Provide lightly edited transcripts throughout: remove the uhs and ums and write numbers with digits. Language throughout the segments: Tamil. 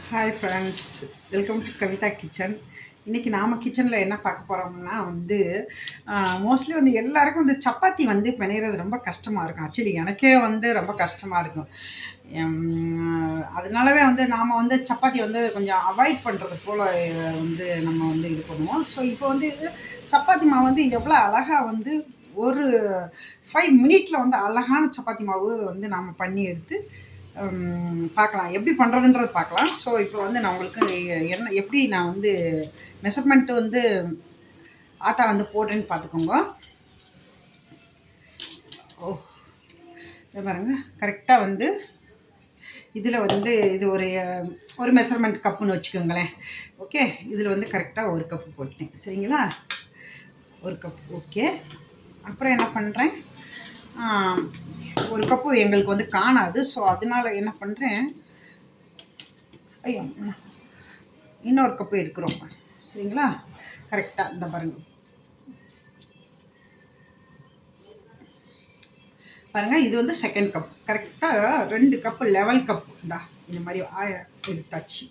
Hi friends, welcome to Kavitha kitchen. இன்றைக்கி நாம் கிச்சனில் என்ன பார்க்க போகிறோம்னா மோஸ்ட்லி எல்லாருக்கும் சப்பாத்தி பிணையிறது ரொம்ப கஷ்டமாக இருக்கும். ஆக்சுவலி எனக்கே ரொம்ப கஷ்டமாக இருக்கும். அதனாலவே நாம் சப்பாத்தி கொஞ்சம் அவாய்ட் பண்ணுறது போல் நம்ம இது பண்ணுவோம். ஸோ இப்போ சப்பாத்தி மாவு எவ்வளோ அழகாக ஒரு 5 மினிட்ல அழகான சப்பாத்தி மாவு நாம் பண்ணி எடுத்து பார்க்கலாம், எப்படி பண்ணுறதுன்றது பார்க்கலாம். ஸோ இப்போ நான் உங்களுக்கு என்ன எப்படி நான் மெஷர்மெண்ட்டு ஆட்டா போடுறேன்னு பார்த்துக்கோங்க. பாருங்க, கரெக்டாக இதில் இது ஒரு மெஷர்மெண்ட் கப்புன்னு வச்சுக்கோங்களேன். ஓகே, இதில் கரெக்டாக ஒரு கப்பு போட்டேன். சரிங்களா, ஒரு கப். ஓகே, அப்புறம் என்ன பண்ணுறேன், ஒரு கப்பு எங்களுக்கு காணாது. ஸோ அதனால் என்ன பண்ணுறேன், ஐயோ இன்னொரு கப்பு எடுக்கிறோம். சரிங்களா, கரெக்டாக இந்த பாருங்கள் இது செகண்ட் கப். கரெக்டாக 2 கப்பு லெவல் கப் இந்த மாதிரி எடுத்தாச்சு.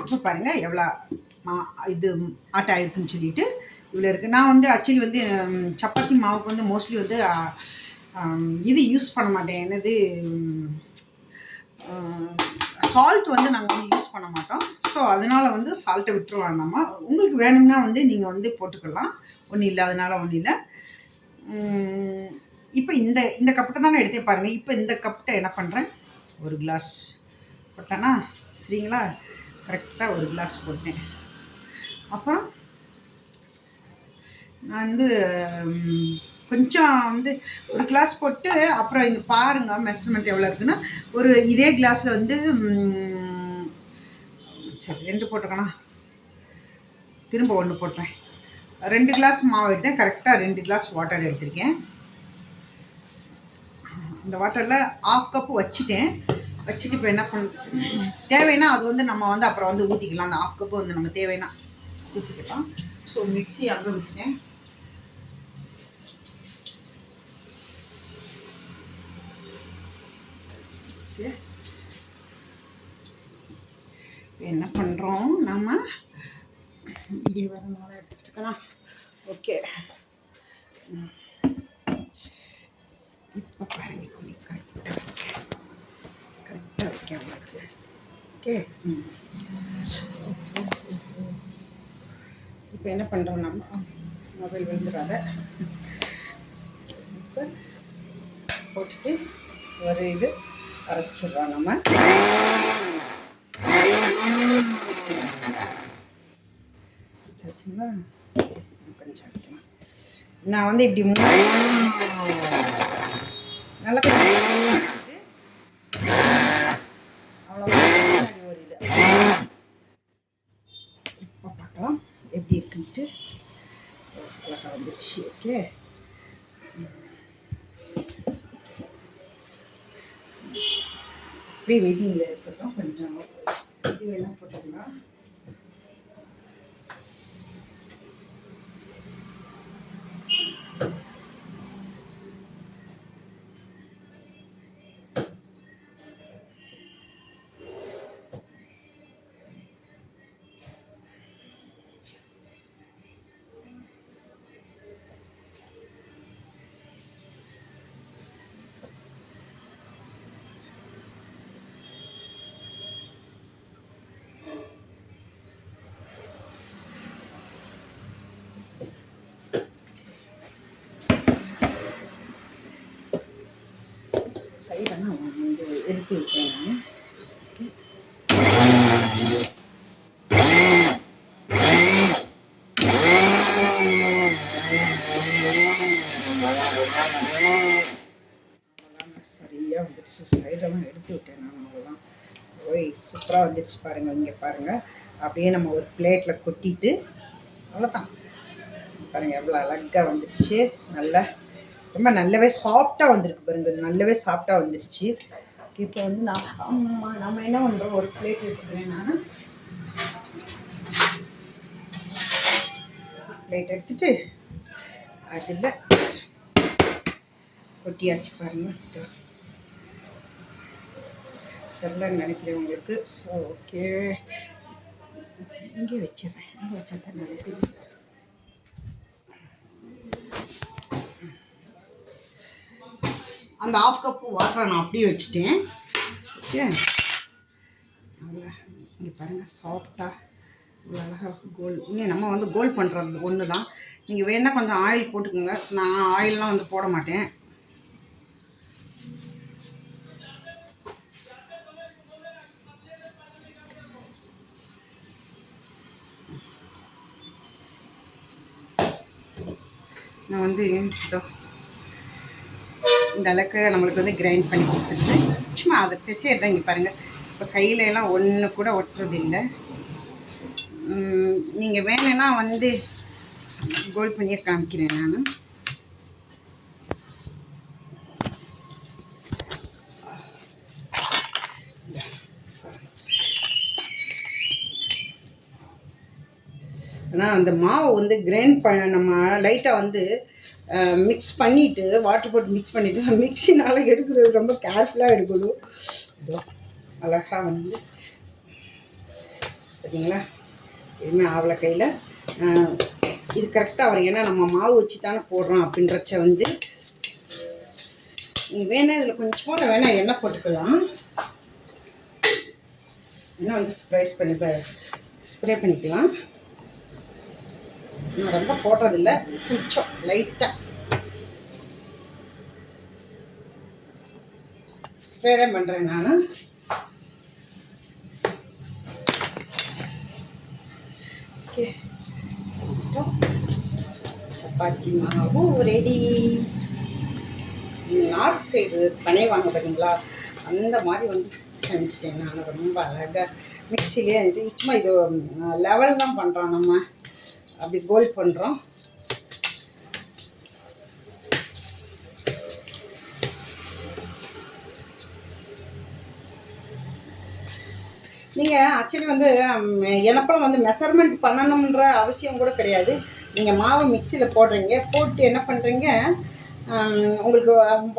இப்போ பாருங்கள் எவ்வளோ இது ஆட்டை இருக்குன்னு சொல்லிட்டு இவ்வளோ இருக்குது. நான் ஆக்சுவலி சப்பாத்தி மாவுக்கு மோஸ்ட்லி இது யூஸ் பண்ண மாட்டேன். என்னது, சால்ட் நாங்கள் யூஸ் பண்ண மாட்டோம். ஸோ அதனால் சால்ட்டை விட்டுறலாம். நம்ம உங்களுக்கு வேணும்னா நீங்கள் போட்டுக்கலாம், ஒன்றும் இல்லை, அதனால் ஒன்றும் இல்லை. இப்போ இந்த கப்பிட்ட தானே எடுத்தே பாருங்கள். இப்போ இந்த கப்பிட்ட என்ன பண்ணுறேன், ஒரு கிளாஸ் போட்டேன்னா, சரிங்களா, கரெக்டாக ஒரு கிளாஸ் போட்டேன். அப்புறம் நான் கொஞ்சம் ஒரு கிளாஸ் போட்டு, அப்புறம் இங்கே பாருங்கள் மெஷர்மெண்ட் எவ்வளோ இருக்குன்னா, ஒரு இதே கிளாஸில் சரி 2 போட்டிருக்கேனா, திரும்ப 1 போட்டுறேன். 2 கிளாஸ் மாவு எடுத்தேன். கரெக்டாக 2 கிளாஸ் வாட்டர் எடுத்திருக்கேன். இந்த வாட்டரில் 1/2 கப்பு வச்சுட்டு இப்போ என்ன பண்ண தேவைன்னா அது நம்ம அப்புறம் ஊற்றிக்கலாம். அந்த 1/2 கப்பு நம்ம தேவைன்னா ஊற்றிக்கலாம். ஸோ மிக்ஸி அங்கே ஊற்றிட்டேன். என்ன பண்ணுறோம், நம்ம இங்கே வரனால எடுத்துக்கலாம். ஓகே, இப்போ பாருங்க, கரெக்டாக வைக்க உங்களுக்கு. ஓகே, இப்போ என்ன பண்ணுறோம், நம்ம மொபைல் வந்துடாத இப்போ போட்டுட்டு ஒரு இது அரைச்சிடுறோம். நம்ம கொஞ்சம் அரைக்கலாம். நான் இப்படி நல்லா அவ்வளோதான் ஒரு இது. இப்போ பார்க்கலாம் எப்படி இருக்குன்ட்டு. அழகாக வந்துருச்சு. ஓகே, அப்படியே வெயிட்டிங்கில் இருக்கட்டும். கொஞ்சம் இது வேணால் போட்டுக்கலாம். சைடாக நான் எடுத்து வைக்கிறேன். சரியாக வந்துடுச்சு. சைடெல்லாம் எடுத்து விட்டேன் நான். அவ்வளோதான். ஓய், சூப்பராக வந்துடுச்சு பாருங்கள். இங்கே பாருங்கள், அப்படியே நம்ம ஒரு பிளேட்டில் கொட்டிட்டு அவ்வளோதான். பாருங்கள் எவ்வளோ அழகாக வந்துடுச்சு. நல்லா ரொம்ப நல்லாவே சாஃப்டாக வந்துருக்கு பாருங்கள். நல்லாவே சாஃப்டாக வந்துடுச்சு. இப்போ நம்ம என்ன பண்ணுறோம், ஒரு பிளேட் எடுத்துக்கிறேன். நான் பிளேட் எடுத்துட்டு அதில் கொட்டியாச்சு பாருங்கள். தெரிலன்னு நினைக்கிறேன் உங்களுக்கு. ஸோ ஓகே, இங்கே வச்சிடுறேன். இங்கே வச்சா தான் நினைக்கிறேன். அந்த 1/2 கப்பு வாட்டரை நான் அப்படியே வச்சுட்டேன். ஓகே, இங்கே பாருங்கள் சாஃப்டாக இவ்வளோ அழகாக கோல். இன்னும் நம்ம வந்து கோல் பண்ணுறது ஒன்று தான். நீங்கள் வேணால் கொஞ்சம் ஆயில் போட்டுக்கோங்க. நான் ஆயிலெலாம் வந்து போட மாட்டேன். நான் வந்து இந்த அளவுக்கு நம்மளுக்கு வந்து கிரைண்ட் பண்ணி கொடுத்துட்டு சும்மா அதை பிசையதான். இங்கே பாருங்கள், இப்போ கையிலலாம் ஒன்று கூட ஒட்டுறதில்லை. நீங்கள் வேணும்னா வந்து கோல் பண்ணி காமிக்கிறேன் நான். ஆனால் அந்த மாவை வந்து கிரைண்ட் நம்ம லைட்டாக வந்து மிக்ஸ் பண்ணிவிட்டு வாட்டர் போட்டு மிக்ஸ் பண்ணிவிட்டு மிக்ஸினால் எடுக்கிறது ரொம்ப கேர்ஃபுல்லாக எடுக்கணும். இதோ அழகாக வந்து பார்த்தீங்களா, எதுவுமே ஆவலை கையில். இது கரெக்டாக வரும். ஏன்னா நம்ம மாவு வச்சு தானே போடுறோம் அப்படின்றச்ச வந்து நீங்கள் வேணால் இதில் கொஞ்சம் வேணால் எண்ணெய் போட்டுக்கலாம். எண்ணெய் வந்து ஸ்ப்ரே பண்ணிக்கலாம். நான் ரொம்ப போடுறதில்ல, கொஞ்சம் லைட்டாக ஸ்ப்ரே தான் பண்ணுறேன் நான். ஓகே, சப்பாத்தி மாவு ரெடி. நார்த் சைடு பனைவாங்க பார்த்தீங்களா, அந்த மாதிரி வந்து செஞ்சுட்டேன் நான். ரொம்ப அழகாக மிக்சிலே வந்து சும்மா இது லெவல் தான் பண்ணுறோம். நம்ம அப்படி கோல் பண்ணுறோம். நீங்கள் ஆக்சுவலி வந்து எனப்பெல்லாம் வந்து மெஷர்மெண்ட் பண்ணணுன்ற அவசியம் கூட கிடையாது. நீங்கள் மாவை மிக்சியில் போடுறீங்க, போட்டு என்ன பண்ணுறீங்க, உங்களுக்கு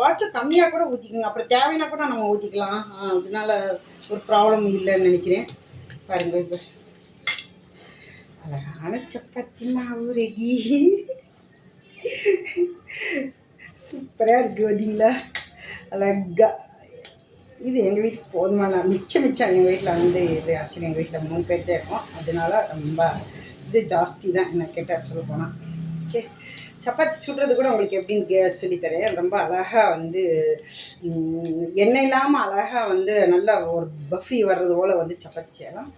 வாட்டர் கம்மியாக கூட ஊற்றிக்கோங்க. அப்புறம் தேவைன்னா கூட நம்ம ஊற்றிக்கலாம். அதனால ஒரு ப்ராப்ளம் இல்லைன்னு நினைக்கிறேன். பாருங்கள், இப்போ அழகான சப்பாத்தி மாவு ரெடி. சூப்பராக இருக்குது பார்த்தீங்களா, அழகா. இது எங்கள் வீட்டுக்கு போதுமான மிச்சம் எங்கள் வீட்டில் வந்து இது ஆக்சுவலி எங்கள் வீட்டில் 3 பேர் தான் இருக்கும். அதனால ரொம்ப இது ஜாஸ்தி தான் என்ன கேட்டால் சொல்ல போனால். ஓகே, சப்பாத்தி சுடுறது கூட உங்களுக்கு எப்படின்னு சொல்லித்தரேன். ரொம்ப அழகாக வந்து எண்ணெய் இல்லாமல் அழகாக வந்து நல்லா ஒரு பஃபி வர்றது போல் வந்து சப்பாத்தி செய்யலாம்.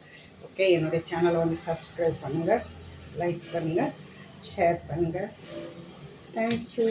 ஓகே, என்னுடைய சேனலை வந்து சப்ஸ்கிரைப் பண்ணுங்கள், லைக் பண்ணுங்கள், ஷேர் பண்ணுங்கள். தேங்க்யூ.